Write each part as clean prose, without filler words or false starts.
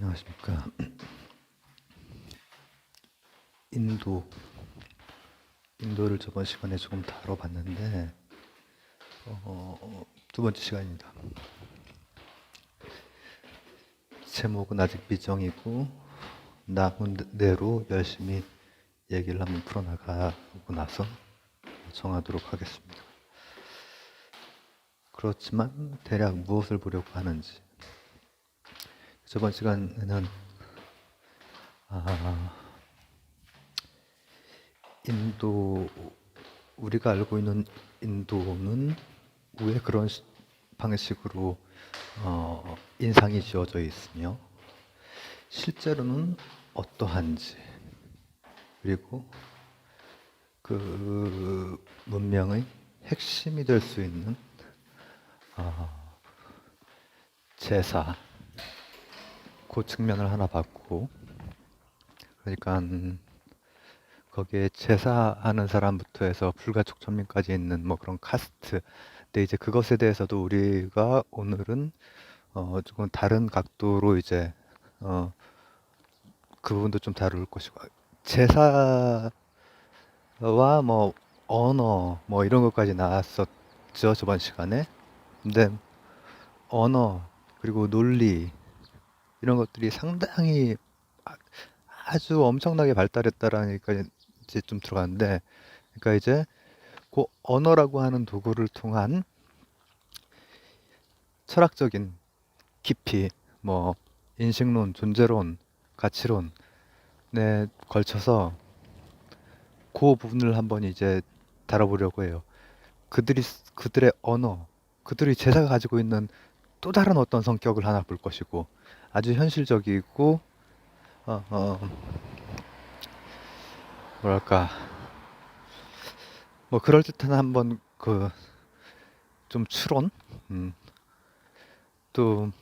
안녕하십니까. 인도를 저번 시간에 조금 다뤄봤는데, 두 번째 시간입니다. 제목은 아직 미정이고, 남은 대로 열심히 얘기를 한번 풀어나가고 나서 정하도록 하겠습니다. 그렇지만 대략 무엇을 보려고 하는지. 저번 시간에는 우리가 알고 있는 인도는 왜 그런 방식으로 인상이 지어져 있으며 실제로는 어떠한지, 그리고 그 문명의 핵심이 될 수 있는 제사, 그 측면을 하나 봤고, 그러니까 거기에 제사하는 사람부터 해서 불가촉 천민까지 있는 뭐 그런 카스트. 근데 이제 그것에 대해서도 우리가 오늘은 조금 다른 각도로 이제 그 부분도 좀 다룰 것이고, 제사와 뭐 언어 뭐 이런 것까지 나왔었죠, 저번 시간에. 근데 언어 그리고 논리 이런 것들이 상당히 아주 엄청나게 발달했다라니까 이제 좀 들어가는데, 그러니까 이제 그 언어라고 하는 도구를 통한 철학적인 깊이, 뭐 인식론, 존재론, 가치론에 걸쳐서 그 부분을 한번 이제 다뤄보려고 해요. 그들의 언어, 그들이 제사가 가지고 있는 또 다른 어떤 성격을 하나 볼 것이고, 아주 현실적이고 어, 어, 뭐랄까 뭐 그럴듯한 한번 그 좀 추론, 또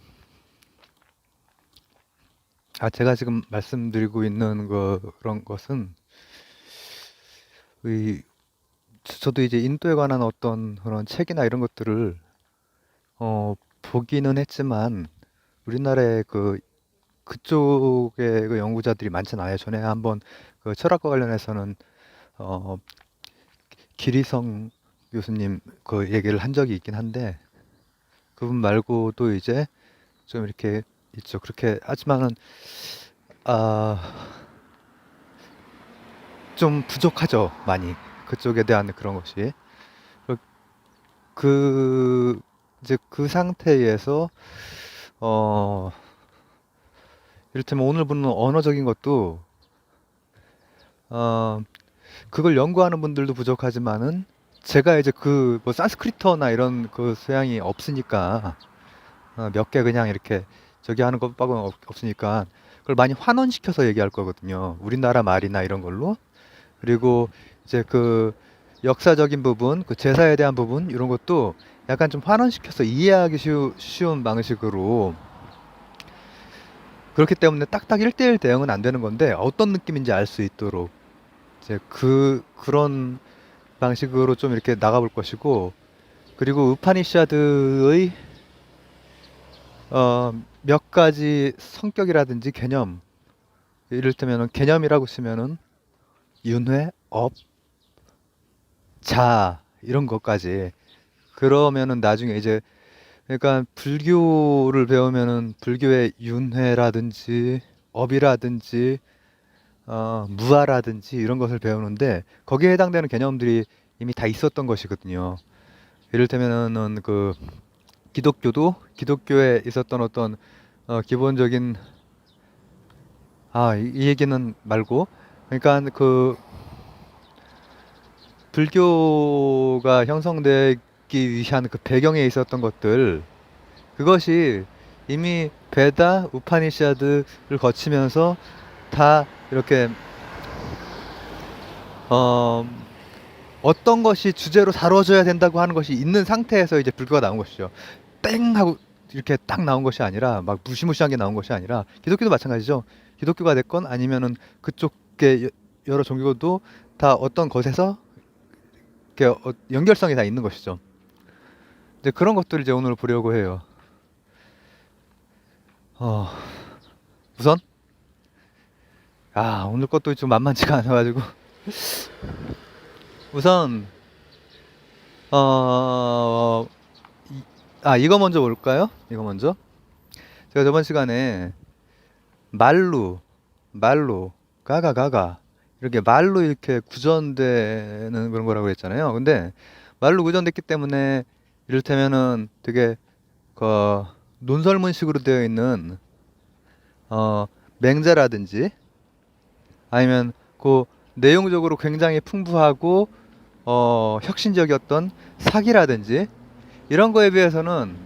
제가 지금 말씀드리고 있는 그런 것은 저도 이제 인도에 관한 어떤 그런 책이나 이런 것들을 보기는 했지만 우리나라에 그쪽에 그 연구자들이 많지는 않아요. 전에 한번 그 철학과 관련해서는 어, 기리성 교수님 그 얘기를 한 적이 있긴 한데, 그분 말고도 이제 좀 이렇게 있죠. 그렇게 하지만은 아, 좀 부족하죠, 많이. 그쪽에 대한 그런 것이. 그 이제 그 상태에서 어 이를테면 오늘 보는 언어적인 것도 어 그걸 연구하는 분들도 부족하지만은 제가 이제 그 뭐 산스크리트어나 이런 그 소양이 없으니까 몇 개 그냥 이렇게 저기 하는 것 빼고는 없으니까 그걸 많이 환원시켜서 얘기할 거거든요. 우리나라 말이나 이런 걸로. 그리고 이제 그 역사적인 부분, 그 제사에 대한 부분 이런 것도 약간 좀 환원시켜서 이해하기 쉬운 방식으로. 그렇기 때문에 딱딱 1대1 대응은 안 되는 건데 어떤 느낌인지 알 수 있도록 이제 그런 방식으로 좀 이렇게 나가볼 것이고, 그리고 우파니샤드의 몇 가지 성격이라든지 개념, 이를테면 개념이라고 쓰면은 윤회, 업, 자 이런 것까지. 그러면은 나중에 이제 그러니까 불교를 배우면은 불교의 윤회라든지 업이라든지 무아라든지 이런 것을 배우는데 거기에 해당되는 개념들이 이미 다 있었던 것이거든요. 이를테면은 그 기독교도 기독교에 있었던 어떤 기본적인 이 얘기는 말고, 그러니까 그 불교가 형성되기 위한 그 배경에 있었던 것들, 그것이 이미 베다, 우파니샤드를 거치면서 다 이렇게 어, 어떤 것이 주제로 다뤄져야 된다고 하는 것이 있는 상태에서 이제 불교가 나온 것이죠. 땡 하고 이렇게 딱 나온 것이 아니라 막 무시무시한 게 나온 것이 아니라, 기독교도 마찬가지죠. 기독교가 됐건 아니면은 그쪽의 여러 종교도 다 어떤 것에서 이렇게 연결성이 다 있는 것이죠. 이제 그런 것들을 이제 오늘 보려고 해요. 어, 우선 오늘 것도 좀 만만치가 않아가지고 우선 어, 이거 먼저 볼까요? 이거 먼저. 제가 저번 시간에 말로 가가 이렇게 말로 이렇게 구전되는 그런 거라고 했잖아요. 근데 말로 구전됐기 때문에 이를테면은 되게 그 논설문식으로 되어 있는 어 맹자라든지 아니면 그 내용적으로 굉장히 풍부하고 혁신적이었던 사기라든지 이런 거에 비해서는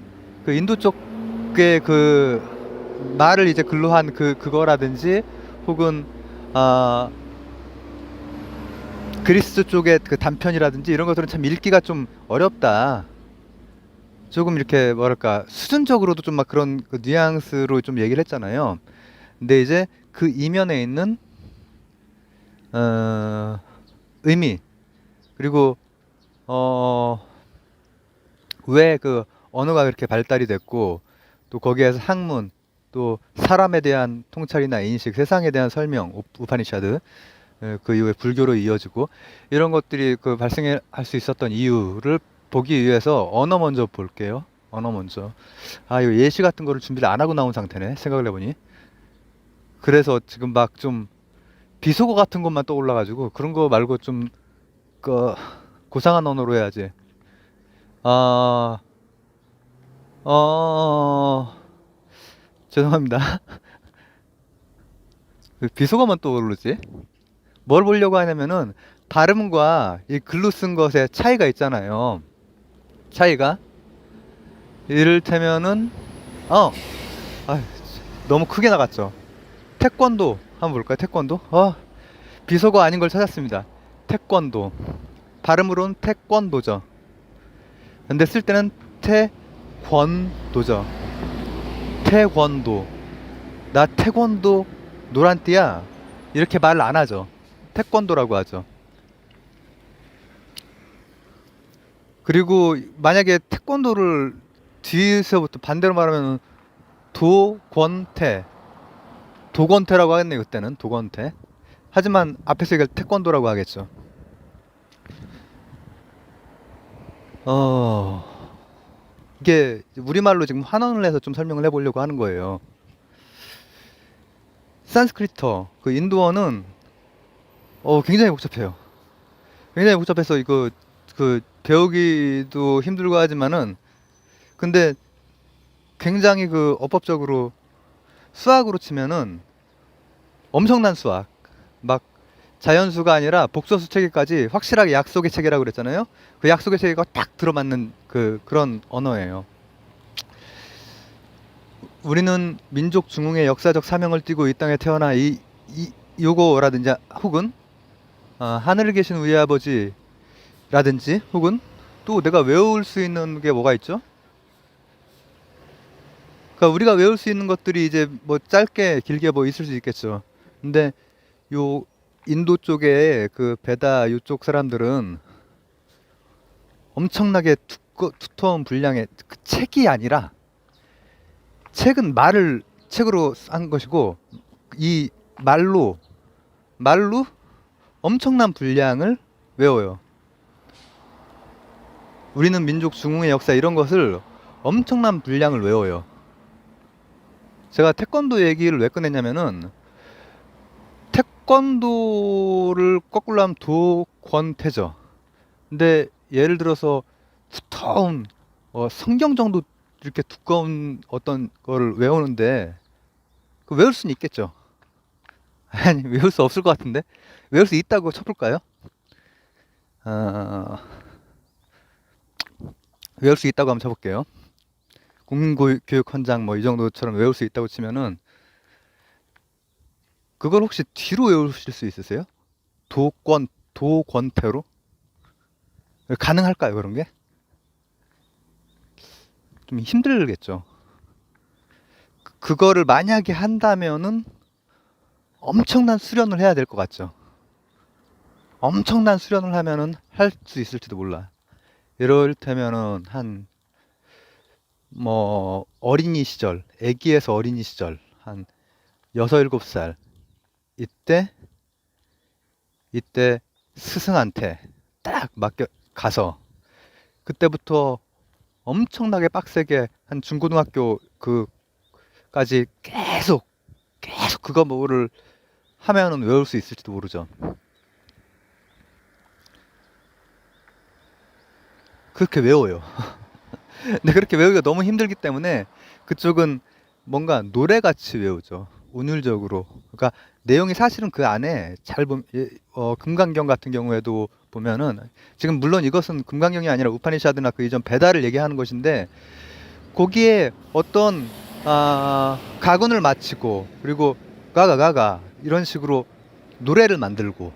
그 인도 쪽의 그 말을 이제 글로 한 그거라든지 혹은 아 그리스 쪽의 그 단편이라든지 이런 것들은 참 읽기가 좀 어렵다. 조금 이렇게 뭐랄까 수준적으로도 좀 막 그런 그 뉘앙스로 좀 얘기를 했잖아요. 근데 이제 그 이면에 있는 어, 의미 그리고 어, 왜 그 언어가 그렇게 발달이 됐고 또 거기에서 학문 또 사람에 대한 통찰이나 인식, 세상에 대한 설명, 우파니샤드 그 이후에 불교로 이어지고 이런 것들이 그 발생할 수 있었던 이유를 보기 위해서 언어 먼저 볼게요. 언어 먼저. 이거 예시 같은 거를 준비를 안 하고 나온 상태네. 생각을 해보니. 그래서 지금 막 좀 비속어 같은 것만 떠올라가지고 그런 거 말고 좀 그 고상한 언어로 해야지. 아, 어, 죄송합니다. 그 비속어만 떠오르지? 뭘 보려고 하냐면은 발음과 이 글로 쓴 것의 차이가 있잖아요. 차이가. 이를테면은 어, 아, 너무 크게 나갔죠. 태권도 한번 볼까요? 태권도? 비속어 아닌 걸 찾았습니다. 태권도. 발음으로는 태권도죠. 근데 쓸 때는 태권도죠. 태권도. 나 태권도 노란띠야. 이렇게 말 안 하죠. 태권도라고 하죠. 그리고 만약에 태권도를 뒤에서부터 반대로 말하면 도권태. 도건태라고 하겠네요. 그때는 도건태. 하지만 앞에서 이걸 태권도라고 하겠죠. 어, 이게 우리말로 지금 환원을 해서 좀 설명을 해보려고 하는 거예요. 산스크리터, 그 인도어는 굉장히 복잡해요. 굉장히 복잡해서 이거 그 배우기도 힘들고 하지만은 근데 굉장히 그 어법적으로 수학으로 치면은 엄청난 수학. 막 자연수가 아니라 복소수 체계까지 확실하게 약속의 체계라고 그랬잖아요. 그 약속의 체계가 딱 들어맞는 그런 언어예요. 우리는 민족 중흥의 역사적 사명을 띠고 이 땅에 태어나 요거라든지 혹은 하늘에 계신 우리 아버지라든지 혹은 또 내가 외울 수 있는 게 뭐가 있죠? 그러니까 우리가 외울 수 있는 것들이 이제 뭐 짧게 길게 뭐 있을 수 있겠죠. 근데 요 인도 쪽에 그 베다 요쪽 사람들은 엄청나게 두터운 분량의 그 책이 아니라 책은 말을 책으로 한 것이고 이 말로 엄청난 분량을 외워요. 우리는 민족 중흥의 역사 이런 것을 엄청난 분량을 외워요. 제가 태권도 얘기를 왜 꺼냈냐면은 태권도를 거꾸로 하면 도권태죠. 근데 예를 들어서 두터운 성경 정도 이렇게 두꺼운 어떤 거를 외우는데 그 외울 수는 있겠죠. 아니 외울 수 없을 것 같은데 외울 수 있다고 쳐볼까요? 어, 외울 수 있다고 한번 쳐볼게요. 국민교육 헌장 뭐 이 정도처럼 외울 수 있다고 치면은 그걸 혹시 뒤로 외우실 수 있으세요? 도권태로 가능할까요? 그런 게 좀 힘들겠죠. 그거를 만약에 한다면은 엄청난 수련을 해야 될 것 같죠. 엄청난 수련을 하면은 할 수 있을지도 몰라. 이럴테면은 한 뭐 어린이 시절, 애기에서 어린이 시절 한 6, 7살 이때 스승한테 딱 맡겨 가서 그때부터 엄청나게 빡세게 한 중고등학교 그까지 계속 그거 뭐를 하면은 외울 수 있을지도 모르죠. 그렇게 외워요. 근데 그렇게 외우기가 너무 힘들기 때문에 그쪽은 뭔가 노래같이 외우죠. 운율적으로. 그러니까 내용이 사실은 그 안에 잘 보면 금강경 같은 경우에도 보면은 지금 물론 이것은 금강경이 아니라 우파니샤드나 그 이전 베다를 얘기하는 것인데 거기에 어떤 가군을 마치고 그리고 가가 이런 식으로 노래를 만들고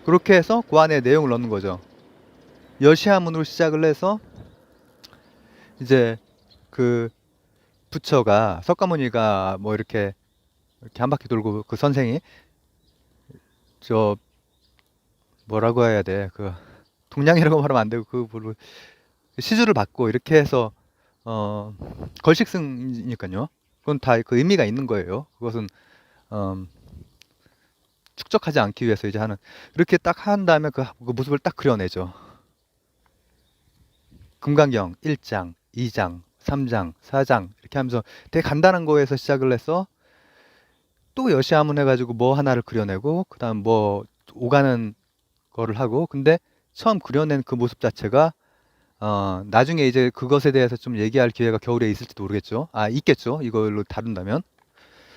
그렇게 해서 그 안에 내용을 넣는 거죠. 여시아문으로 시작을 해서 이제 그 부처가 석가모니가 뭐 이렇게 한 바퀴 돌고 그 선생이 저 뭐라고 해야 돼? 그 동량이라고 말하면 안 되고 그 뭐로 시주를 받고 이렇게 해서 어 걸식승이니까요. 그건 다 그 의미가 있는 거예요. 그것은 어, 축적하지 않기 위해서 이제 하는 이렇게 딱 한 다음에 그 모습을 딱 그려내죠. 금강경 1장, 2장, 3장, 4장 이렇게 하면서 되게 간단한 거에서 시작을 해서 또 여시아문 해가지고 뭐 하나를 그려내고 그다음 뭐 오가는 거를 하고 근데 처음 그려낸 그 모습 자체가 나중에 이제 그것에 대해서 좀 얘기할 기회가 겨울에 있을지도 모르겠죠. 있겠죠. 이걸로 다룬다면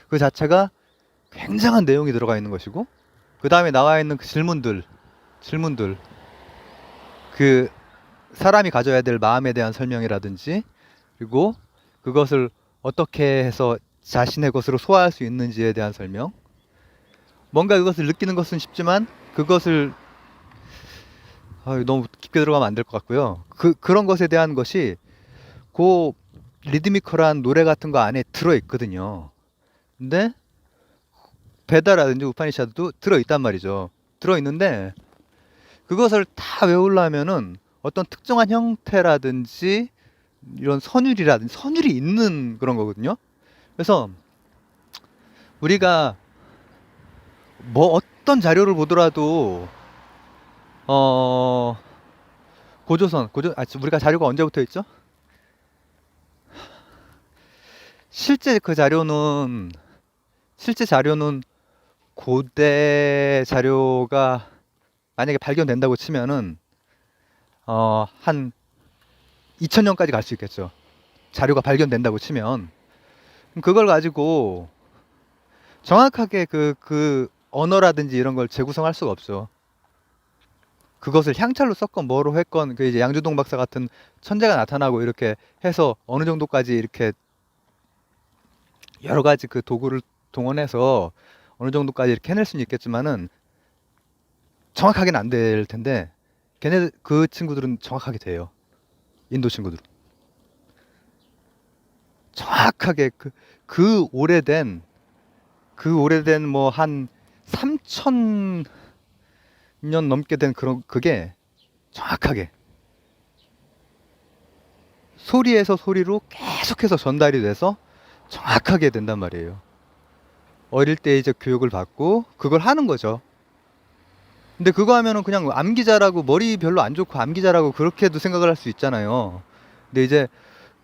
그 자체가 굉장한 내용이 들어가 있는 것이고 그 다음에 나와 있는 그 질문들 그 사람이 가져야 될 마음에 대한 설명이라든지 그리고 그것을 어떻게 해서 자신의 것으로 소화할 수 있는지에 대한 설명 뭔가 그것을 느끼는 것은 쉽지만 그것을 너무 깊게 들어가면 안 될 것 같고요. 그런 것에 대한 것이 그 리드미컬한 노래 같은 거 안에 들어있거든요. 근데 베다라든지 우파니샤드도 들어있단 말이죠. 들어있는데 그것을 다 외우려면은 어떤 특정한 형태라든지 이런 선율이 있는 그런 거거든요. 그래서 우리가 뭐 어떤 자료를 보더라도 어 우리가 자료가 언제부터 있죠? 실제 그 자료는 실제 자료는 고대 자료가 만약에 발견된다고 치면은 한 2000년까지 갈 수 있겠죠. 자료가 발견된다고 치면 그럼 그걸 가지고 정확하게 그 언어라든지 이런 걸 재구성할 수가 없죠. 그것을 향찰로 썼건 뭐로 했건 그 이제 양주동 박사 같은 천재가 나타나고 이렇게 해서 어느 정도까지 이렇게 여러 가지 그 도구를 동원해서 어느 정도까지 이렇게 해낼 수는 있겠지만은 정확하게는 안 될 텐데 그 친구들은 정확하게 돼요. 인도 친구들은 정확하게 그 오래된 뭐 한 3000년 넘게 된 그런 그게 정확하게 소리에서 소리로 계속해서 전달이 돼서 정확하게 된단 말이에요. 어릴 때 이제 교육을 받고 그걸 하는 거죠. 근데 그거 하면은 그냥 암기자라고 머리 별로 안 좋고 암기자라고 그렇게도 생각을 할 수 있잖아요. 근데 이제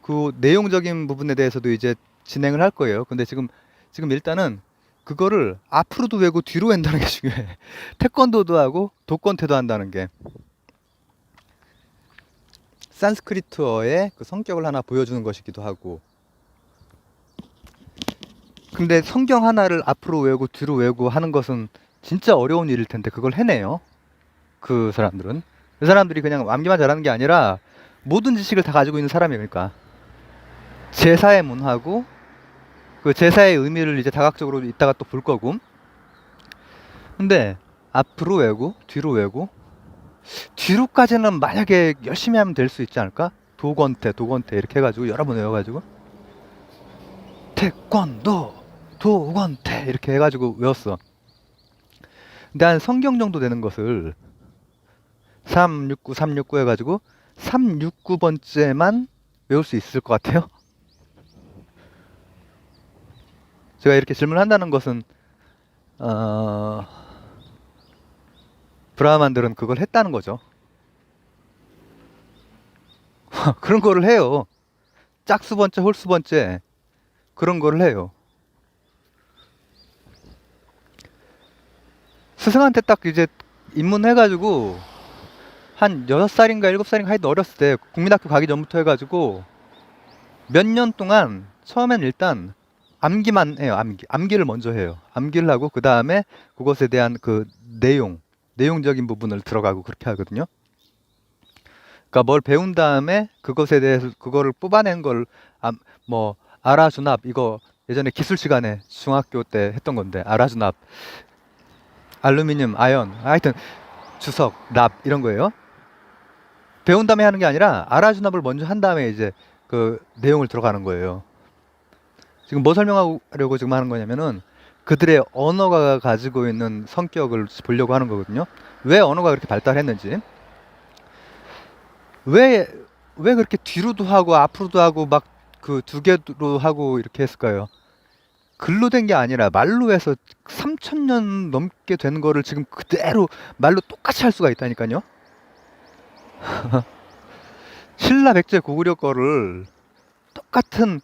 그 내용적인 부분에 대해서도 이제 진행을 할 거예요. 근데 지금 일단은 그거를 앞으로도 외고 뒤로 한다는 게 중요해. 태권도도 하고 도권태도 한다는 게 산스크리트어의 그 성격을 하나 보여주는 것이기도 하고. 근데 성경 하나를 앞으로 외우고 뒤로 외우고 하는 것은 진짜 어려운 일일 텐데 그걸 해내요. 그 사람들은. 그 사람들이 그냥 암기만 잘하는 게 아니라 모든 지식을 다 가지고 있는 사람이니까. 제사의 문하고 그 제사의 의미를 이제 다각적으로 이따가 또 볼 거고. 근데 앞으로 외고 뒤로 외고 뒤로까지는 만약에 열심히 하면 될 수 있지 않을까? 도건태 이렇게 해가지고 여러 번 외워가지고 태권도 도건태 이렇게 해가지고 외웠어. 근데 한 성경 정도 되는 것을 369 해가지고 369번째만 외울 수 있을 것 같아요. 제가 이렇게 질문한다는 것은 어, 브라ಹ만들은 그걸 했다는 거죠. 그런 거를 해요. 짝수 번째, 홀수 번째 그런 거를 해요. 스승한테 딱 이제 입문해가지고 한 6살인가 7살인가 하여튼 어렸을 때 국민학교 가기 전부터 해가지고 몇 년 동안 처음엔 일단 암기만 해요. 암기를 먼저 해요. 암기를 하고 그 다음에 그것에 대한 그 내용적인 부분을 들어가고 그렇게 하거든요. 그러니까 뭘 배운 다음에 그것에 대해서 그거를 뽑아낸 걸 뭐 알아주납 이거 예전에 기술 시간에 중학교 때 했던 건데 알아주납 알루미늄 아연 하여튼 주석 납 이런 거예요. 배운 다음에 하는 게 아니라 알아주납을 먼저 한 다음에 이제 그 내용을 들어가는 거예요. 지금 뭐 설명하려고 지금 하는 거냐면은 그들의 언어가 가지고 있는 성격을 보려고 하는 거거든요. 왜 언어가 그렇게 발달했는지, 왜, 왜 그렇게 뒤로도 하고 앞으로도 하고 막 그 두 개로 하고 이렇게 했을까요? 글로 된 게 아니라 말로 해서 3,000년 넘게 된 거를 지금 그대로 말로 똑같이 할 수가 있다니까요. 신라 백제 고구려 거를 똑같은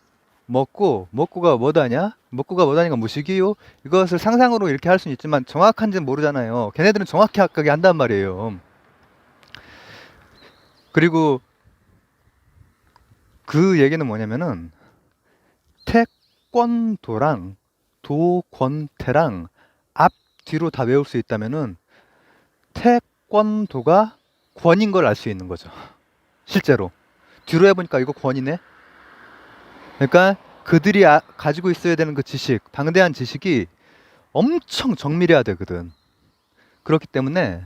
먹고가 뭐다냐? 먹고가 뭐다니가 무식이요? 이것을 상상으로 이렇게 할 수는 있지만 정확한지는 모르잖아요. 걔네들은 정확히 하게 한단 말이에요. 그리고 그 얘기는 뭐냐면은 태권도랑 도권태랑 앞 뒤로 다 외울 수 있다면은 태권도가 권인 걸 알 수 있는 거죠. 실제로 뒤로 해보니까 이거 권이네. 그러니까 그들이 가지고 있어야 되는 그 지식, 방대한 지식이 엄청 정밀해야 되거든. 그렇기 때문에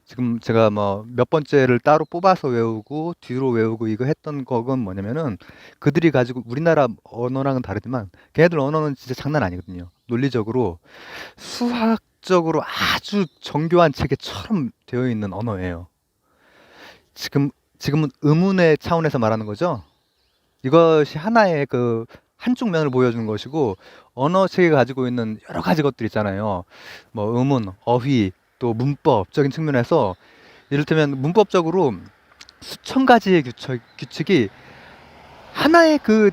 지금 제가 뭐 몇 번째를 따로 뽑아서 외우고 뒤로 외우고 이거 했던 거건 뭐냐면은 그들이 가지고 우리나라 언어랑은 다르지만 걔네들 언어는 진짜 장난 아니거든요. 논리적으로 수학적으로 아주 정교한 체계처럼 되어 있는 언어예요. 지금은 의문의 차원에서 말하는 거죠. 이것이 하나의 그 한쪽 면을 보여주는 것이고 언어 체계가 가지고 있는 여러 가지 것들 있잖아요. 뭐 의문, 어휘, 또 문법적인 측면에서 이를테면 문법적으로 수천 가지의 규칙이 하나의 그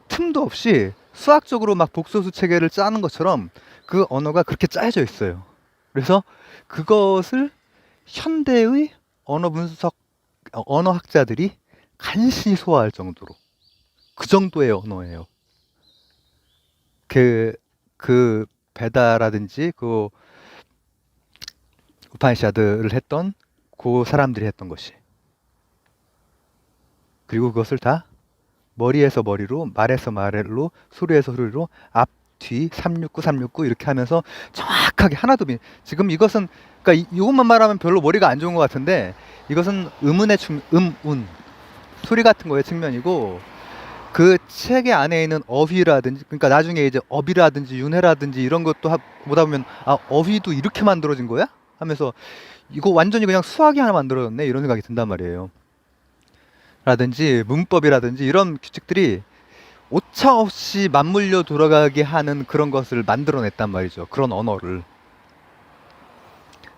틈도 없이 수학적으로 막 복소수 체계를 짜는 것처럼 그 언어가 그렇게 짜여져 있어요. 그래서 그것을 현대의 언어학자들이 간신히 소화할 정도로 그 정도의 언어예요. 그 베다라든지 그 우파니샤드를 했던 그 사람들이 했던 것이. 그리고 그것을 다 머리에서 머리로, 말에서 말로, 소리에서 소리로 앞, 뒤, 369, 369 이렇게 하면서 정확하게 하나도 지금 이것은 그러니까 이것만 말하면 별로 머리가 안 좋은 것 같은데 이것은 음운 소리 같은 거의 측면이고 그 책의 안에 있는 어휘라든지 그러니까 나중에 이제 어비라든지 윤회라든지 이런 것도 보다 보면 아 어휘도 이렇게 만들어진 거야? 하면서 이거 완전히 그냥 수학이 하나 만들어졌네 이런 생각이 든단 말이에요. 라든지 문법이라든지 이런 규칙들이 오차 없이 맞물려 돌아가게 하는 그런 것을 만들어냈단 말이죠. 그런 언어를.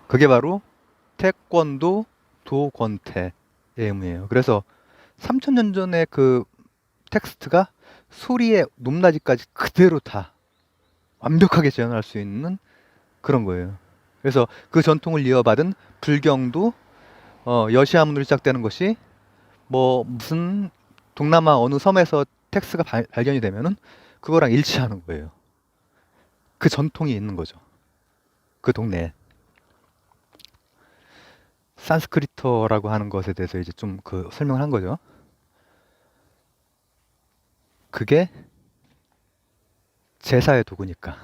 그게 바로 태권도 도권태의 의미예요. 그래서 3,000년 전에 그 텍스트가 소리의 높낮이까지 그대로 다 완벽하게 재현할 수 있는 그런 거예요. 그래서 그 전통을 이어받은 불경도 여시아문으로 시작되는 것이 뭐 무슨 동남아 어느 섬에서 텍스트가 발견이 되면은 그거랑 일치하는 거예요. 그 전통이 있는 거죠. 그 동네에. 산스크리트어라고 하는 것에 대해서 이제 좀 그 설명을 한 거죠. 그게 제사의 도구니까.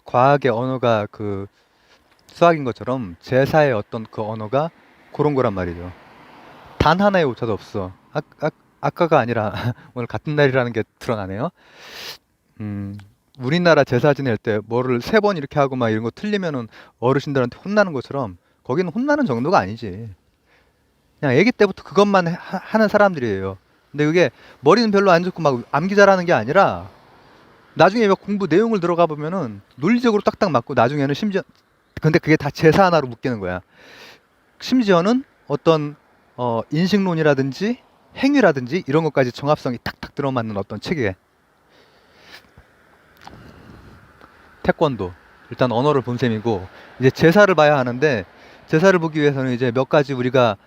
과학의 언어가 그 수학인 것처럼 제사의 어떤 그 언어가 그런 거란 말이죠. 단 하나의 오차도 없어. 아까가 아니라 오늘 같은 날이라는 게 드러나네요. 우리나라 제사 지낼 때 뭐를 3번 이렇게 하고 막 이런 거 틀리면은 어르신들한테 혼나는 것처럼 거기는 혼나는 정도가 아니지. 그냥 아기 때부터 그것만 하는 사람들이에요. 근데 그게 머리는 별로 안 좋고 막 암기 잘하는 게 아니라 나중에 막 공부 내용을 들어가 보면은 논리적으로 딱딱 맞고 나중에는 심지어 근데 그게 다 제사 하나로 묶이는 거야. 심지어는 어떤 인식론이라든지 행위라든지 이런 것까지 정합성이 탁탁 들어맞는 어떤 체계. 태권도 일단 언어를 본 셈이고 이제 제사를 봐야 하는데 제사를 보기 위해서는 이제 몇 가지 우리가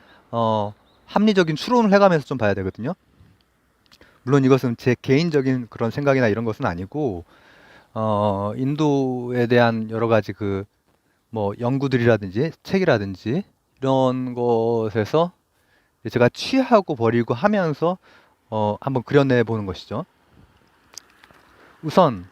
합리적인 추론을 해가면서 좀 봐야 되거든요. 물론 이것은 제 개인적인 그런 생각이나 이런 것은 아니고 인도에 대한 여러 가지 그 뭐 연구들이라든지 책이라든지 이런 것에서 제가 취하고 버리고 하면서 한번 그려내 보는 것이죠. 우선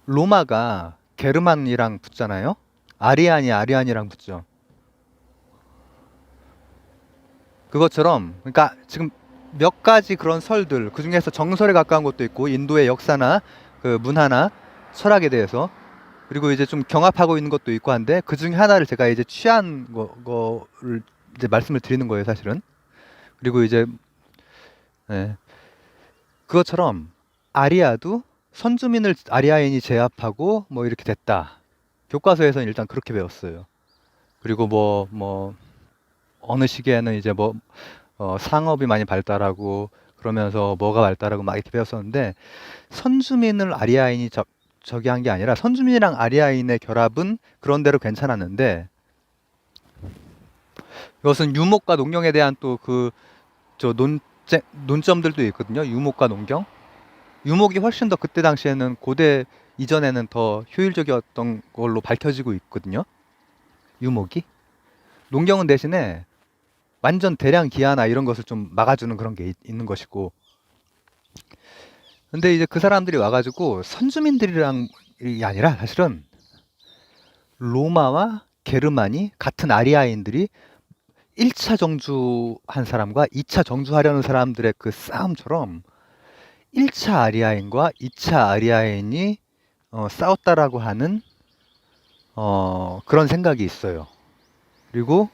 로마가 게르만이랑 붙잖아요. 아리안이 아리안이랑 붙죠. 그것처럼 그러니까 지금 몇 가지 그런 설들 그 중에서 정설에 가까운 것도 있고 인도의 역사나 그 문화나 철학에 대해서 그리고 이제 좀 경합하고 있는 것도 있고 한데 그 중에 하나를 제가 이제 취한 거를 이제 말씀을 드리는 거예요, 사실은. 그리고 이제 예, 그것처럼 아리아도 선주민을 아리아인이 제압하고 뭐 이렇게 됐다. 교과서에서는 일단 그렇게 배웠어요. 그리고 뭐 어느 시기에는 이제 뭐 상업이 많이 발달하고 그러면서 뭐가 발달하고 막 이렇게 배웠었는데 선주민을 아리아인이 저기 한 게 아니라 선주민이랑 아리아인의 결합은 그런 대로 괜찮았는데 이것은 유목과 농경에 대한 또 그 저 논점들도 있거든요. 유목과 농경. 유목이 훨씬 더 그때 당시에는 고대 이전에는 더 효율적이었던 걸로 밝혀지고 있거든요. 유목이. 농경은 대신에 완전 대량 기아나 이런 것을 좀 막아주는 그런 게 있는 것이고. 근데 이제 그 사람들이 와가지고 선주민들이랑이 아니라 사실은 로마와 게르만이 같은 아리아인들이 1차 정주한 사람과 2차 정주하려는 사람들의 그 싸움처럼 1차 아리아인과 2차 아리아인이 싸웠다라고 하는 그런 생각이 있어요. 그리고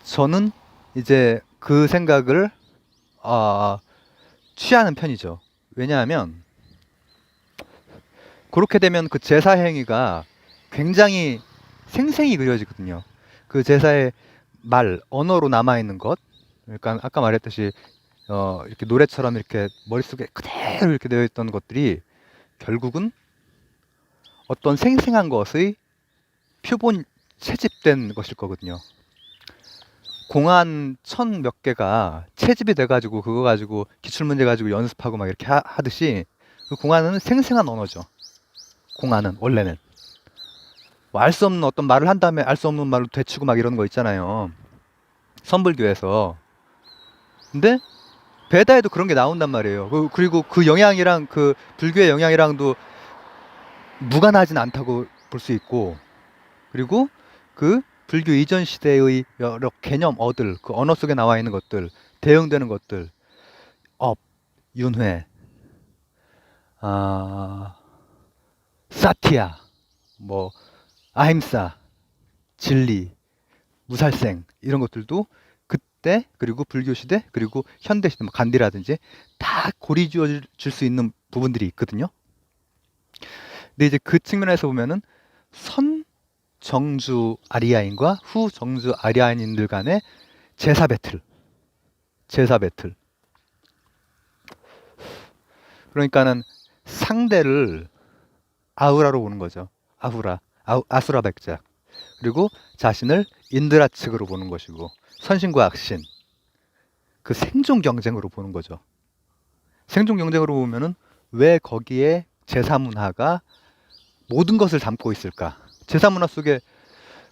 저는 이제 그 생각을 어, 취하는 편이죠. 왜냐하면 그렇게 되면 그 제사 행위가 굉장히 생생히 그려지거든요. 그 제사의 언어로 남아있는 것, 그러니까 아까 말했듯이 이렇게 노래처럼 이렇게 머릿속에 그대로 이렇게 되어 있던 것들이 결국은 어떤 생생한 것의 표본 채집된 것일 거거든요. 공안 천 몇 개가 채집이 돼가지고 그거 가지고 기출문제 가지고 연습하고 막 이렇게 하듯이 그 공안은 생생한 언어죠. 공안은 원래는 뭐 알 수 없는 어떤 말을 한 다음에 알 수 없는 말로 되치고 막 이러는 거 있잖아요. 선불교에서. 근데 베다에도 그런 게 나온단 말이에요. 그리고 그 영향이랑 그 불교의 영향이랑도 무관하진 않다고 볼 수 있고, 그리고 그 불교 이전 시대의 여러 개념어들, 그 언어 속에 나와 있는 것들, 대응되는 것들, 업, 윤회, 아, 사티야, 뭐 아힘사, 진리, 무살생 이런 것들도 그때 그리고 불교 시대 그리고 현대 시대 뭐 간디라든지 다 고리지어 줄 수 있는 부분들이 있거든요. 근데 이제 그 측면에서 보면은 선 정주 아리아인과 후 정주 아리아인들 간의 제사 배틀, 제사 배틀. 그러니까는 상대를 아우라로 보는 거죠. 아후라, 아수라 백작. 그리고 자신을 인드라 측으로 보는 것이고 선신과 악신, 그 생존 경쟁으로 보는 거죠. 생존 경쟁으로 보면은 왜 거기에 제사 문화가 모든 것을 담고 있을까? 제사 문화 속에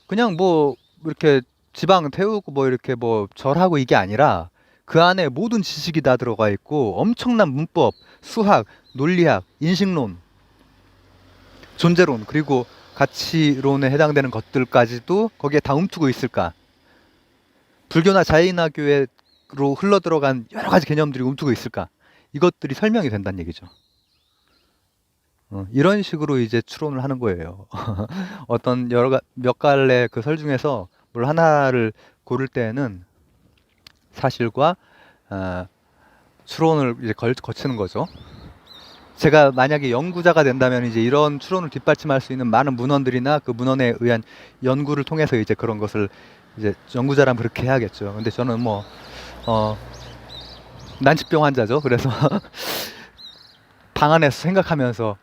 그냥 뭐 이렇게 지방 태우고 뭐 이렇게 뭐 절하고 이게 아니라 그 안에 모든 지식이 다 들어가 있고 엄청난 문법, 수학, 논리학, 인식론, 존재론 그리고 가치론에 해당되는 것들까지도 거기에 다 움트고 있을까? 불교나 자이나교로 흘러들어간 여러 가지 개념들이 움트고 있을까? 이것들이 설명이 된다는 얘기죠. 이런 식으로 이제 추론을 하는 거예요. 어떤 몇 갈래 그 설 중에서 뭘 하나를 고를 때에는 사실과 아, 추론을 이제 거치는 거죠. 제가 만약에 연구자가 된다면 이제 이런 추론을 뒷받침할 수 있는 많은 문헌들이나 그 문헌에 의한 연구를 통해서 이제 그런 것을 이제 연구자라면 그렇게 해야겠죠. 근데 저는 뭐 어, 난치병 환자죠. 그래서 방 안에서 생각하면서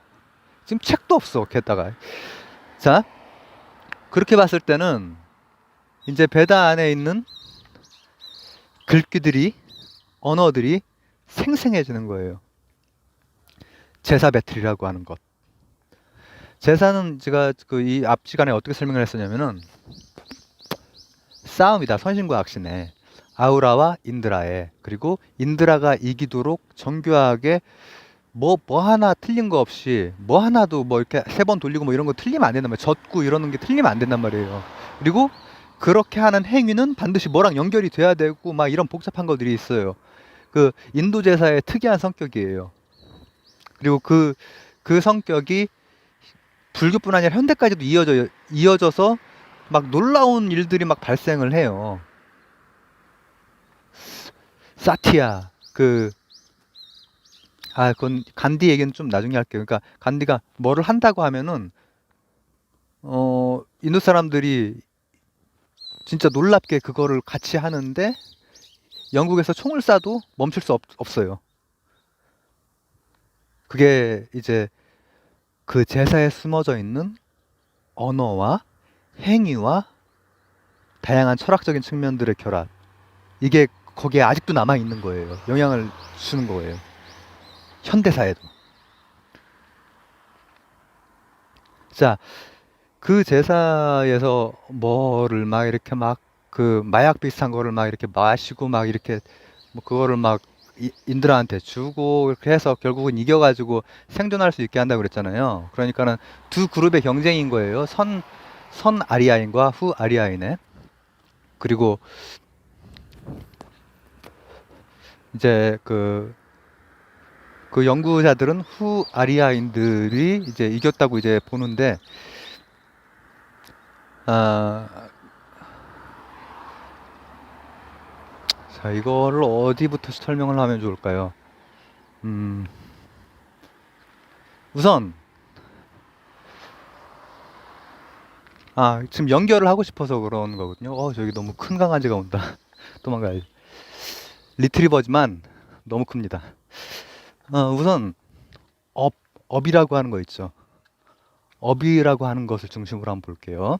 지금 책도 없어. 게다가 자 그렇게 봤을 때는 이제 베다 안에 있는 글귀들이 언어들이 생생해지는 거예요. 제사 배틀이라고 하는 것. 제사는 제가 그 이 앞 시간에 어떻게 설명을 했었냐면은 싸움이다. 선신과 악신의 아우라와 인드라의 그리고 인드라가 이기도록 정교하게 뭐 하나 틀린 거 없이 뭐 하나도 뭐 이렇게 세 번 돌리고 뭐 이런 거 틀리면 안 된단 말이에요. 젖고 이러는 게 틀리면 안 된단 말이에요. 그리고 그렇게 하는 행위는 반드시 뭐랑 연결이 돼야 되고 막 이런 복잡한 것들이 있어요. 그 인도 제사의 특이한 성격이에요. 그리고 그 성격이 불교뿐 아니라 현대까지도 이어져서 막 놀라운 일들이 막 발생을 해요. 사티아 그건 간디 얘기는 좀 나중에 할게요. 그러니까 간디가 뭐를 한다고 하면은 인도 사람들이 진짜 놀랍게 그거를 같이 하는데 영국에서 총을 쏴도 멈출 수 없어요. 그게 이제 그 제사에 숨어져 있는 언어와 행위와 다양한 철학적인 측면들의 결합. 이게 거기에 아직도 남아 있는 거예요. 영향을 주는 거예요. 현대사에도. 자, 그 제사에서 뭐를 막 이렇게 막 그 마약 비슷한 거를 막 이렇게 마시고 막 이렇게 뭐 그거를 막 인들한테 주고 이렇게 해서 결국은 이겨가지고 생존할 수 있게 한다고 그랬잖아요. 그러니까는 두 그룹의 경쟁인 거예요. 선 아리아인과 후 아리아인의. 그리고 이제 그 연구자들은 후 아리아인들이 이제 이겼다고 이제 보는데, 아, 자, 이거를 어디부터 설명을 하면 좋을까요? 음, 우선, 지금 연결을 하고 싶어서 그런 거거든요. 저기 너무 큰 강아지가 온다. 도망가야지. 리트리버지만 너무 큽니다. 우선, 업, 업이라고 하는 거 있죠. 업이라고 하는 것을 중심으로 한번 볼게요.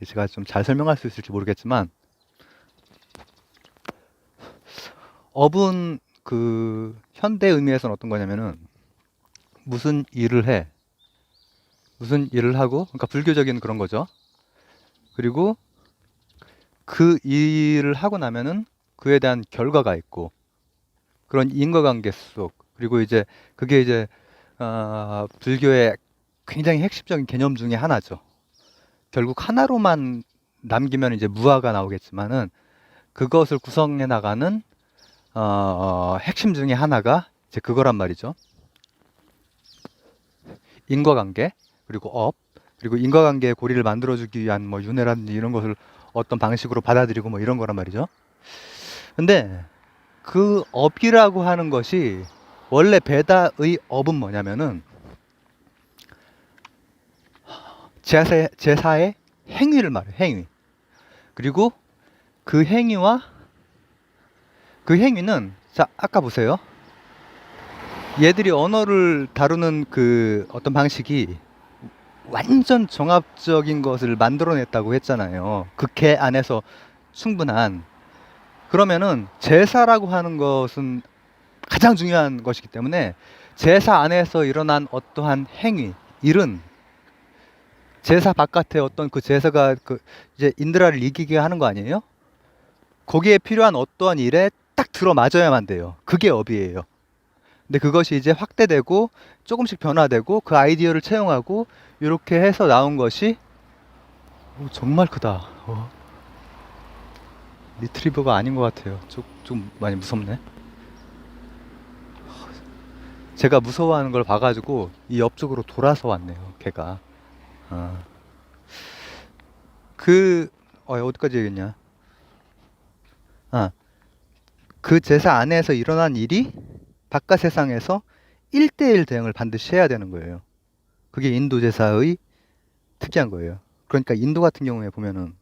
제가 좀 잘 설명할 수 있을지 모르겠지만, 업은 그 현대 의미에서는 어떤 거냐면은 무슨 일을 해. 무슨 일을 하고, 그러니까 불교적인 그런 거죠. 그리고 그 일을 하고 나면은 그에 대한 결과가 있고, 그런 인과관계 속, 그리고 이제 그게 이제, 불교의 굉장히 핵심적인 개념 중에 하나죠. 결국 하나로만 남기면 이제 무아가 나오겠지만은 그것을 구성해 나가는, 핵심 중에 하나가 이제 그거란 말이죠. 인과관계, 그리고 업, 그리고 인과관계의 고리를 만들어주기 위한 뭐 윤회라든지 이런 것을 어떤 방식으로 받아들이고 뭐 이런 거란 말이죠. 근데 그 업이라고 하는 것이 원래 베다의 업은 뭐냐면은 제사의 행위를 말해요. 행위. 그리고 그 행위와 그 행위는 자 아까 보세요. 얘들이 언어를 다루는 그 어떤 방식이 완전 종합적인 것을 만들어냈다고 했잖아요. 그 개 안에서 충분한. 그러면은 제사라고 하는 것은 가장 중요한 것이기 때문에 제사 안에서 일어난 어떠한 행위, 일은 제사 바깥에 어떤 그 제사가 그 이제 인드라를 이기게 하는 거 아니에요? 거기에 필요한 어떠한 일에 딱 들어맞아야만 돼요. 그게 업이에요. 근데 그것이 이제 확대되고 조금씩 변화되고 그 아이디어를 채용하고 이렇게 해서 나온 것이 정말 크다. 리트리버가 아닌 것 같아요. 좀 많이 무섭네. 제가 무서워하는 걸 봐가지고 이 옆쪽으로 돌아서 왔네요, 걔가. 어. 그, 어디까지 얘기했냐? 아, 그 제사 안에서 일어난 일이 바깥 세상에서 1대1 대응을 반드시 해야 되는 거예요. 그게 인도 제사의 특이한 거예요. 그러니까 인도 같은 경우에 보면은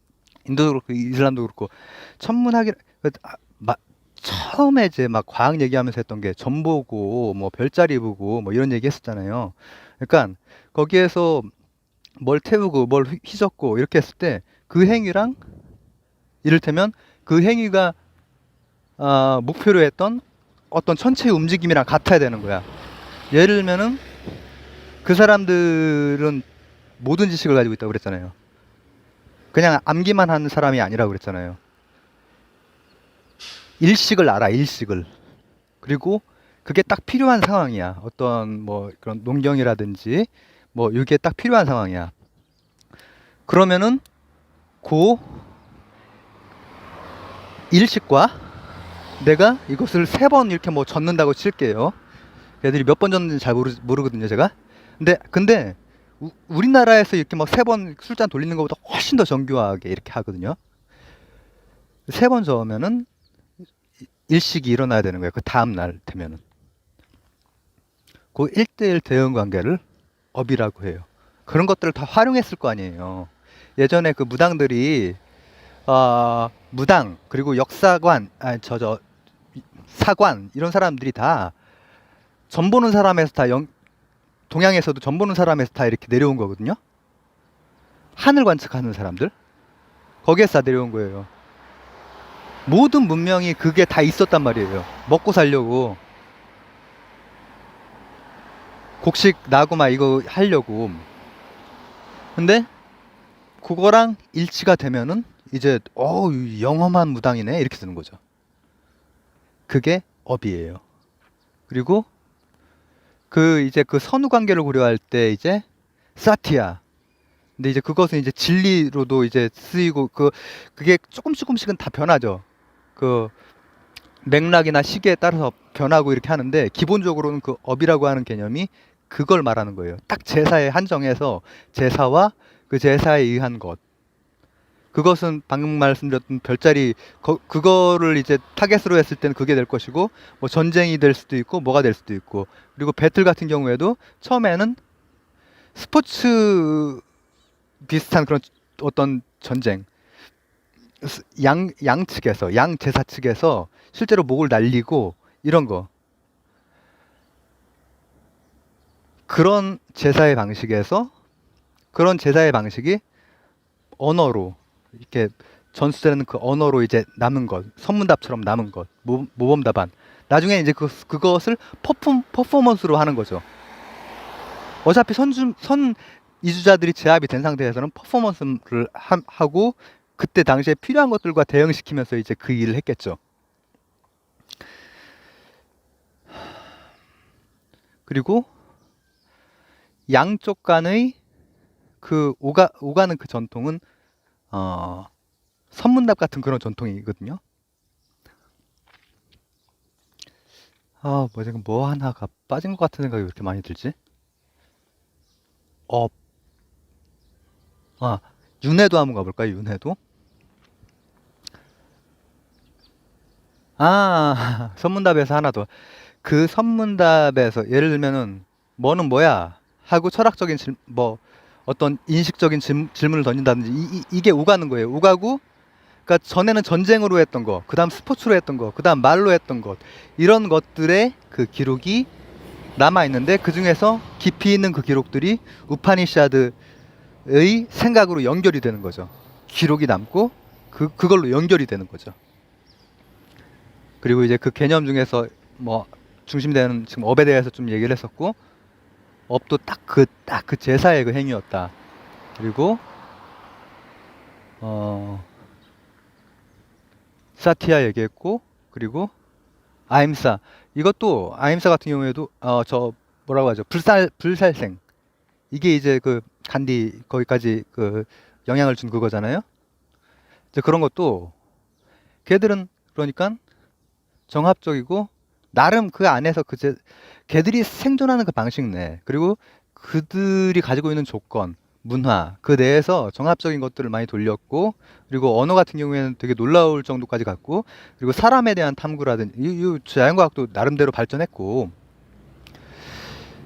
인도도 그렇고 이슬람도 그렇고 천문학이 처음에 이제 막 과학 얘기하면서 했던 게 점 보고 뭐 별자리 보고 뭐 이런 얘기 했었잖아요. 그러니까 거기에서 뭘 태우고 뭘 휘젓고 이렇게 했을 때 그 행위랑 이를테면 그 행위가 목표로 했던 어떤 천체의 움직임이랑 같아야 되는 거야. 예를 들면은 그 사람들은 모든 지식을 가지고 있다고 그랬잖아요. 그냥 암기만 하는 사람이 아니라고 그랬잖아요. 일식을 알아, 일식을. 그리고 그게 딱 필요한 상황이야. 어떤 뭐 그런 농경이라든지 뭐 이게 딱 필요한 상황이야. 그러면은 그 일식과 내가 이것을 3번 이렇게 뭐 젓는다고 칠게요. 애들이 몇 번 젓는지 잘 모르거든요, 제가. 근데 우리나라에서 이렇게 막 3번 술잔 돌리는 것보다 훨씬 더 정교하게 이렇게 하거든요. 3번 저으면은 일식이 일어나야 되는 거예요. 그 다음 날 되면은. 그 1대1 대응 관계를 업이라고 해요. 그런 것들을 다 활용했을 거 아니에요. 예전에 그 무당들이 무당 그리고 역사관 사관 이런 사람들이 다 점 보는 사람에서 다 동양에서도 점 보는 사람에서 다 이렇게 내려온 거거든요. 하늘 관측하는 사람들 거기에서 다 내려온 거예요. 모든 문명이 그게 다 있었단 말이에요. 먹고 살려고 곡식 나고 막 이거 하려고. 근데 그거랑 일치가 되면은 이제 영험한 무당이네 이렇게 되는 거죠. 그게 업이에요. 그리고 이제 그 선후 관계를 고려할 때 이제 사티야. 근데 이제 그것은 이제 진리로도 이제 쓰이고 그게 조금씩은 다 변하죠. 그 맥락이나 시기에 따라서 변하고 이렇게 하는데 기본적으로는 그 업이라고 하는 개념이 그걸 말하는 거예요. 딱 제사에 한정해서 제사와 그 제사에 의한 것. 그것은 방금 말씀드렸던 별자리 그거를 이제 타겟으로 했을 때는 그게 될 것이고 뭐 전쟁이 될 수도 있고 뭐가 될 수도 있고 그리고 배틀 같은 경우에도 처음에는 스포츠 비슷한 그런 어떤 전쟁 양 측에서 양 제사 측에서 실제로 목을 날리고 이런 거 그런 제사의 방식에서 그런 제사의 방식이 언어로 이렇게 전수되는 그 언어로 이제 남은 것 선문답처럼 남은 것 모범 답안 나중에 이제 그것을 퍼포먼스로 하는 거죠. 어차피 선 이주자들이 제압이 된 상태에서는 퍼포먼스를 하고 그때 당시에 필요한 것들과 대응시키면서 이제 그 일을 했겠죠. 그리고 양쪽 간의 그 오가는 그 전통은 선문답 같은 그런 전통이거든요. 지금 뭐 하나가 빠진 것 같은 생각이 왜 이렇게 많이 들지? 윤회도 한번 가볼까요? 윤회도? 선문답에서 하나 더. 그 선문답에서 예를 들면은 뭐는 뭐야 하고 철학적인 어떤 인식적인 질문을 던진다든지 이게 오가는 거예요. 오가고 그러니까 전에는 전쟁으로 했던 거, 그다음 스포츠로 했던 거, 그다음 말로 했던 것 이런 것들의 그 기록이 남아 있는데 그 중에서 깊이 있는 그 기록들이 우파니샤드의 생각으로 연결이 되는 거죠. 기록이 남고 그걸로 연결이 되는 거죠. 그리고 이제 그 개념 중에서 뭐 중심되는 지금 업에 대해서 좀 얘기를 했었고 업도 딱 그 제사의 그 행위였다. 그리고 사티아 얘기했고 그리고 아임사 이것도 아임사 같은 경우에도 저 뭐라고 하죠 불살생 이게 이제 그 간디 거기까지 그 영향을 준 그거잖아요. 이제 그런 것도 걔들은 그러니까 정합적이고 나름 그 안에서 걔들이 생존하는 그 방식 내, 그리고 그들이 가지고 있는 조건, 문화, 그 내에서 정합적인 것들을 많이 돌렸고, 그리고 언어 같은 경우에는 되게 놀라울 정도까지 갔고, 그리고 사람에 대한 탐구라든지, 이 자연과학도 나름대로 발전했고,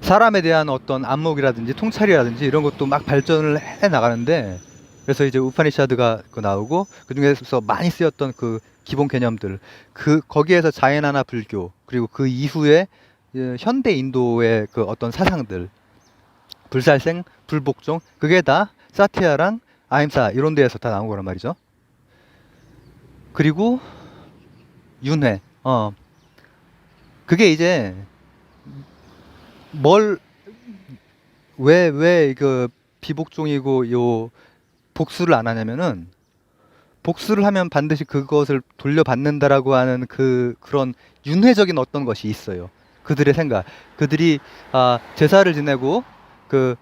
사람에 대한 어떤 안목이라든지 통찰이라든지 이런 것도 막 발전을 해 나가는데, 그래서 이제 우파니샤드가 나오고, 그 중에서 많이 쓰였던 그 기본 개념들, 거기에서 자연하나 불교, 그리고 그 이후에 현대 인도의 그 어떤 사상들, 불살생, 불복종, 그게 다 사티야랑 아임사 이런 데에서 다 나온 거란 말이죠. 그리고 윤회, 그게 이제 뭘, 왜 그 비복종이고 요 복수를 안 하냐면은, 복수를 하면 반드시 그것을 돌려받는다라고 하는 그런 윤회적인 어떤 것이 있어요. 그들의 생각. 그들이 제사를 지내고 그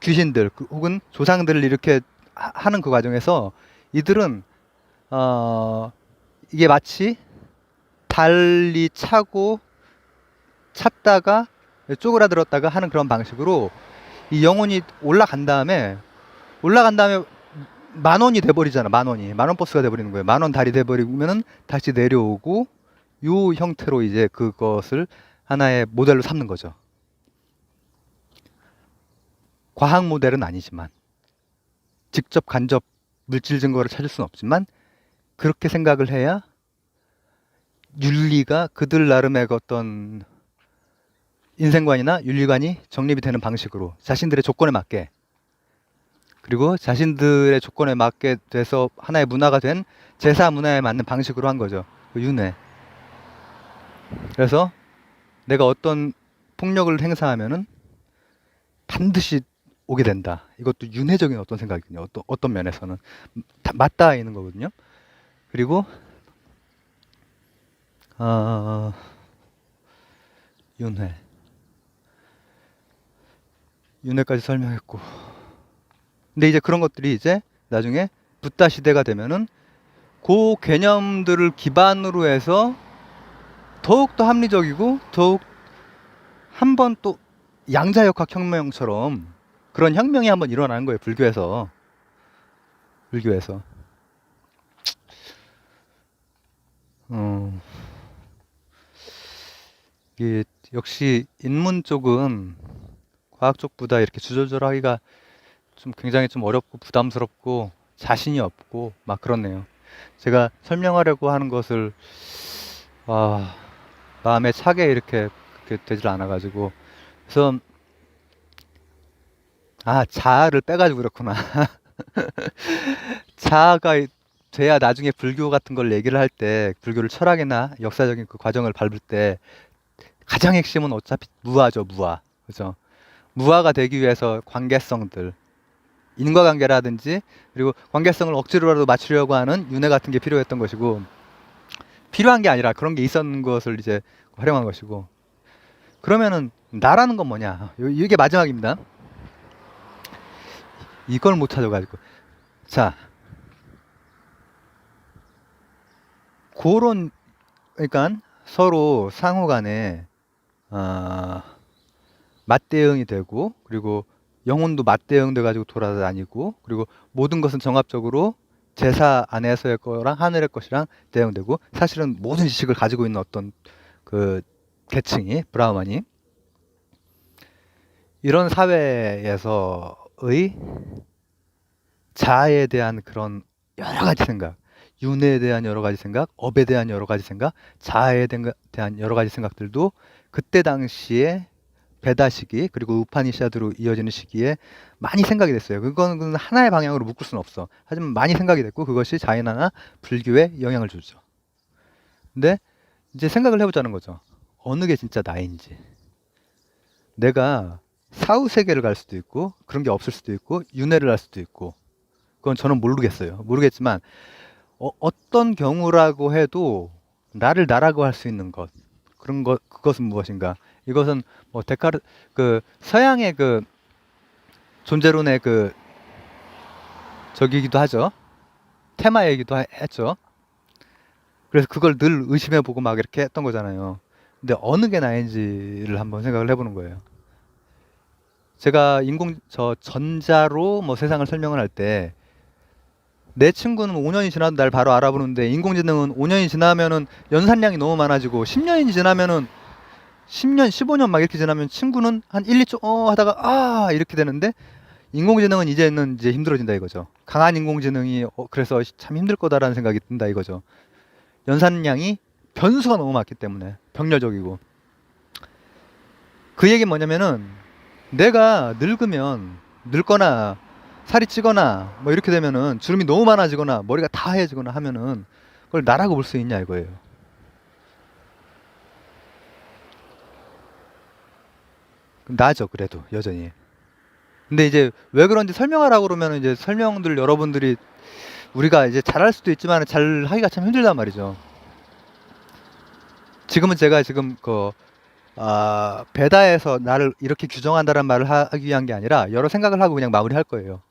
귀신들 혹은 조상들을 이렇게 하는 그 과정에서 이들은 이게 마치 달리 차고 찼다가 쪼그라들었다가 하는 그런 방식으로 이 영혼이 올라간 다음에 10,000원이 돼버리잖아. 10,000원이 10,000원 버스가 돼버리는 거예요. 10,000원 달이 돼버리면은 다시 내려오고, 요 형태로 이제 그것을 하나의 모델로 삼는 거죠. 과학 모델은 아니지만, 직접 간접 물질 증거를 찾을 수는 없지만, 그렇게 생각을 해야 윤리가 그들 나름의 어떤 인생관이나 윤리관이 정립이 되는 방식으로 자신들의 조건에 맞게, 그리고 자신들의 조건에 맞게 돼서 하나의 문화가 된 제사 문화에 맞는 방식으로 한 거죠. 그 윤회. 그래서 내가 어떤 폭력을 행사하면은 반드시 오게 된다. 이것도 윤회적인 어떤 생각이거든요. 어떤 면에서는 다 맞닿아 있는 거거든요. 그리고 어, 윤회. 윤회까지 설명했고. 근데 이제 그런 것들이 이제 나중에 붓다 시대가 되면은 그 개념들을 기반으로 해서 더욱더 합리적이고 더욱 한 번 또 양자역학 혁명처럼 그런 혁명이 한번 일어나는 거예요. 불교에서. 어, 이게 역시 인문 쪽은 과학 쪽보다 이렇게 주저절하기가 좀 굉장히 좀 어렵고 부담스럽고 자신이 없고 막 그렇네요. 제가 설명하려고 하는 것을 아, 마음에 차게 이렇게 되질 않아가지고. 그래서 자아를 빼가지고 그렇구나. 자아가 돼야 나중에 불교 같은 걸 얘기를 할 때, 불교를 철학이나 역사적인 그 과정을 밟을 때 가장 핵심은 어차피 무아죠, 무아. 그죠? 무아가 되기 위해서 관계성들, 인과관계라든지, 그리고 관계성을 억지로라도 맞추려고 하는 윤회 같은 게 필요했던 것이고, 필요한 게 아니라 그런 게 있었는 것을 이제 활용한 것이고. 그러면은 나라는 건 뭐냐? 이게 마지막입니다. 이걸 못 찾아가지고. 자, 그런, 그러니까 서로 상호 간에 아, 맞대응이 되고, 그리고 영혼도 맞대응돼 가지고 돌아다니고, 그리고 모든 것은 정합적으로 제사 안에서의 거랑 하늘의 것이랑 대응되고, 사실은 모든 지식을 가지고 있는 어떤 그 계층이 브라흐만이, 이런 사회에서의 자아에 대한 그런 여러 가지 생각, 윤회에 대한 여러 가지 생각, 업에 대한 여러 가지 생각, 자아에 대한 여러 가지 생각들도 그때 당시에 베다 시기, 그리고 우파니샤드로 이어지는 시기에 많이 생각이 됐어요. 그건 하나의 방향으로 묶을 수는 없어. 하지만 많이 생각이 됐고, 그것이 자이나나 불교에 영향을 주죠. 근데 이제 생각을 해보자는 거죠. 어느 게 진짜 나인지. 내가 사후 세계를 갈 수도 있고, 그런 게 없을 수도 있고, 윤회를 할 수도 있고, 그건 저는 모르겠어요. 모르겠지만 어떤 경우라고 해도 나를 나라고 할 수 있는 것, 그것은 무엇인가? 이것은 뭐 그 서양의 그 존재론의 그 적이기도 하죠. 테마이기도 했죠. 그래서 그걸 늘 의심해보고 막 이렇게 했던 거잖아요. 근데 어느 게 나인지를 한번 생각을 해보는 거예요. 제가 전자로 뭐 세상을 설명을 할 때, 내 친구는 5년이 지나도 날 바로 알아보는데, 인공지능은 5년이 지나면은 연산량이 너무 많아지고, 10년이 지나면은 10년, 15년 막 이렇게 지나면 친구는 한 1, 2초 하다가 이렇게 되는데, 인공지능은 이제는 이제 힘들어진다 이거죠. 강한 인공지능이 그래서 참 힘들 거다라는 생각이 든다 이거죠. 연산량이 변수가 너무 많기 때문에 병렬적이고. 그 얘기 뭐냐면은, 내가 늙거나 살이 찌거나 뭐 이렇게 되면은 주름이 너무 많아지거나 머리가 다 하얘지거나 하면은 그걸 나라고 볼 수 있냐 이거예요. 나죠 그래도 여전히. 근데 이제 왜 그런지 설명하라고 그러면 이제 설명들 여러분들이 우리가 이제 잘할 수도 있지만 잘 하기가 참 힘들단 말이죠. 지금은 제가 지금 베다에서 나를 이렇게 규정한다는 말을 하기 위한 게 아니라 여러 생각을 하고 그냥 마무리할 거예요.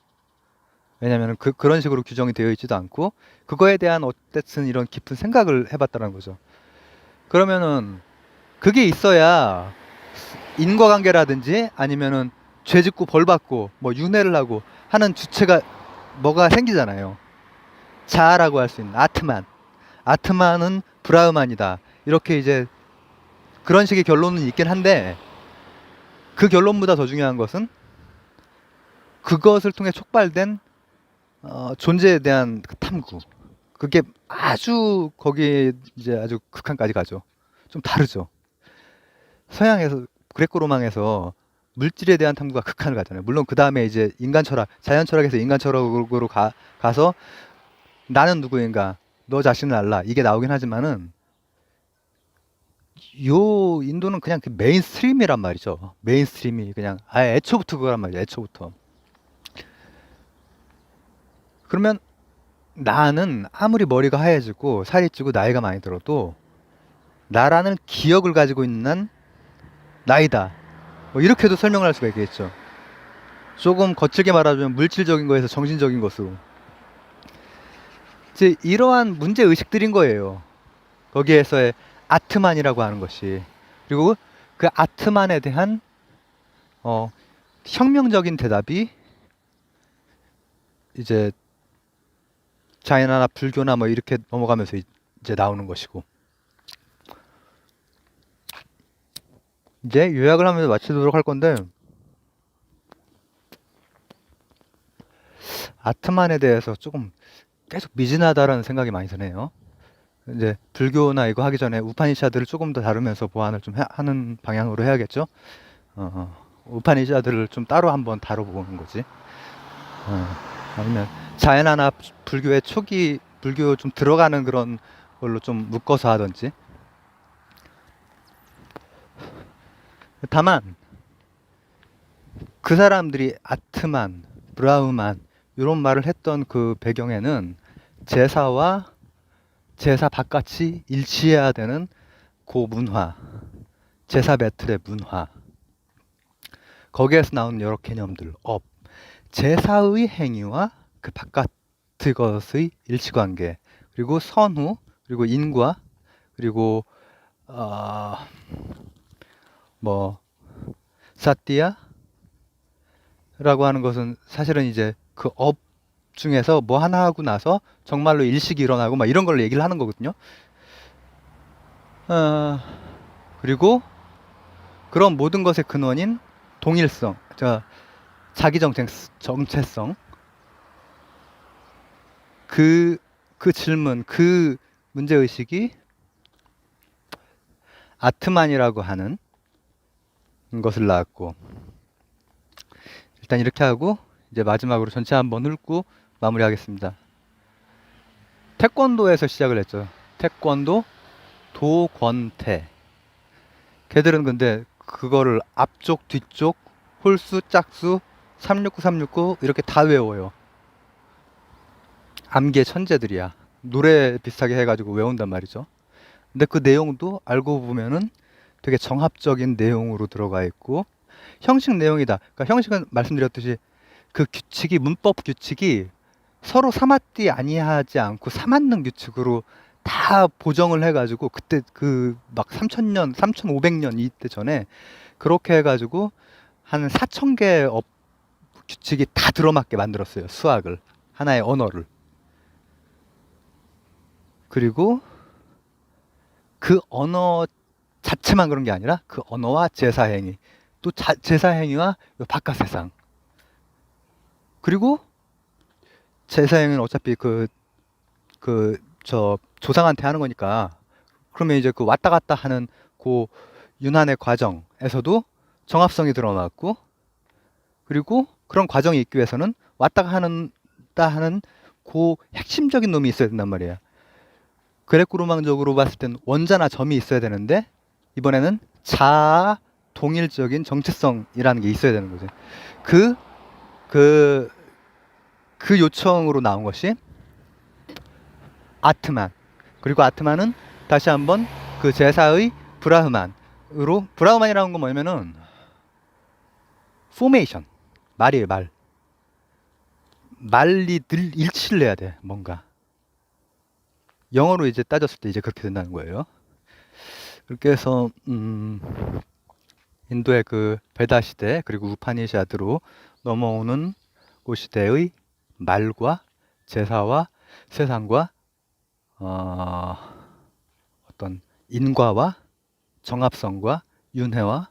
왜냐면 그런 식으로 규정이 되어 있지도 않고 그거에 대한 어쨌든 이런 깊은 생각을 해봤다는 거죠. 그러면은 그게 있어야 인과관계라든지 아니면은 죄 짓고 벌 받고 뭐 윤회를 하고 하는 주체가 뭐가 생기잖아요. 자아라고 할 수 있는 아트만. 아트만은 브라흐만이다. 이렇게 이제 그런 식의 결론은 있긴 한데 그 결론보다 더 중요한 것은 그것을 통해 촉발된 존재에 대한 그 탐구. 그게 아주 거기에 이제 아주 극한까지 가죠. 좀 다르죠. 서양에서 그레코 로망에서 물질에 대한 탐구가 극한을 가잖아요. 물론 그 다음에 이제 인간 철학, 자연 철학에서 인간 철학으로 가서 나는 누구인가, 너 자신을 알라 이게 나오긴 하지만은 요 인도는 그냥 그 메인스트림이란 말이죠. 메인스트림이 그냥 아예 애초부터 그거란 말이죠. 애초부터. 그러면 나는 아무리 머리가 하얘지고 살이 찌고 나이가 많이 들어도 나라는 기억을 가지고 있는 나이다. 뭐 이렇게도 설명을 할 수가 있겠죠. 조금 거칠게 말하자면 물질적인 거에서 정신적인 것으로. 이제 이러한 문제 의식들인 거예요. 거기에서의 아트만이라고 하는 것이. 그리고 그 아트만에 대한 혁명적인 대답이 이제 자연이나 불교나 뭐 이렇게 넘어가면서 이제 나오는 것이고. 이제 요약을 하면서 마치도록 할 건데, 아트만에 대해서 조금 계속 미진하다라는 생각이 많이 드네요. 이제 불교나 이거 하기 전에 우파니샤드를 조금 더 다루면서 보완을 좀 하는 방향으로 해야겠죠. 우파니샤드를 좀 따로 한번 다뤄보는 거지. 아니면 자연하나 불교의 초기 불교 좀 들어가는 그런 걸로 좀 묶어서 하든지. 다만 그 사람들이 아트만, 브라흐만 이런 말을 했던 그 배경에는 제사와 제사 바깥이 일치해야 되는 그 문화, 제사 배틀의 문화, 거기에서 나오는 여러 개념들, 제사의 행위와 그 바깥의 것의 일치관계, 그리고 선후, 그리고 인과, 그리고 뭐 사띠아라고 하는 것은 사실은 이제 그 업 중에서 뭐 하나 하고 나서 정말로 일식이 일어나고 막 이런 걸 얘기를 하는 거거든요. 그리고 그런 모든 것의 근원인 동일성, 자기 정체성, 그 질문, 그 문제 의식이 아트만이라고 하는 것을 낳았고, 일단 이렇게 하고 이제 마지막으로 전체 한번 훑고 마무리하겠습니다. 태권도에서 시작을 했죠. 태권도, 도권태. 걔들은 근데 그거를 앞쪽, 뒤쪽, 홀수, 짝수, 369, 369 이렇게 다 외워요. 암기의 천재들이야. 노래 비슷하게 해가지고 외운단 말이죠. 근데 그 내용도 알고 보면은 되게 정합적인 내용으로 들어가 있고 형식 내용이다. 그러니까 형식은 말씀드렸듯이 그 규칙이 문법 규칙이 서로 삼았디 아니하지 않고 삼았는 규칙으로 다 보정을 해가지고 그때 그 막 3000년, 3500년 이때 전에 그렇게 해가지고 한 4000개 규칙이 다 들어맞게 만들었어요. 수학을. 하나의 언어를. 그리고 그 언어 자체만 그런 게 아니라 그 언어와 제사행위, 또 제사행위와 바깥 세상. 그리고 제사행위는 어차피 저 조상한테 하는 거니까 그러면 이제 그 왔다 갔다 하는 그 윤환의 과정에서도 정합성이 들어맞고 그리고 그런 과정이 있기 위해서는 왔다 하는 그 핵심적인 놈이 있어야 된단 말이에요. 그레코로망적으로 봤을 땐 원자나 점이 있어야 되는데 이번에는 자아 동일적인 정체성이라는 게 있어야 되는 거지. 그, 그, 그 요청으로 나온 것이 아트만. 그리고 아트만은 다시 한번 그 제사의 브라흐만이라는 건 뭐냐면은 포메이션. 말이에요, 말. 말이 늘 일치를 해야 돼, 뭔가. 영어로 이제 따졌을 때 이제 그렇게 된다는 거예요. 그렇게 해서 인도의 그 베다 시대 그리고 우파니샤드로 넘어오는 그 시대의 말과 제사와 세상과 어떤 인과와 정합성과 윤회와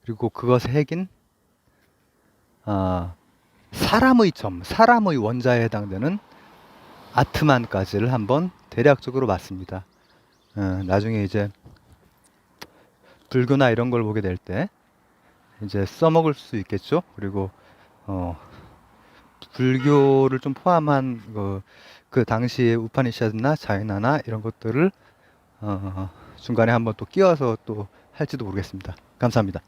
그리고 그것의 핵인 사람의 사람의 원자에 해당되는 아트만까지를 한번 대략적으로 봤습니다. 나중에 이제 불교나 이런 걸 보게 될 때 이제 써먹을 수 있겠죠. 그리고 불교를 좀 포함한 그 당시의 우파니샤드나 자이나나 이런 것들을 중간에 한번 또 끼워서 또 할지도 모르겠습니다. 감사합니다.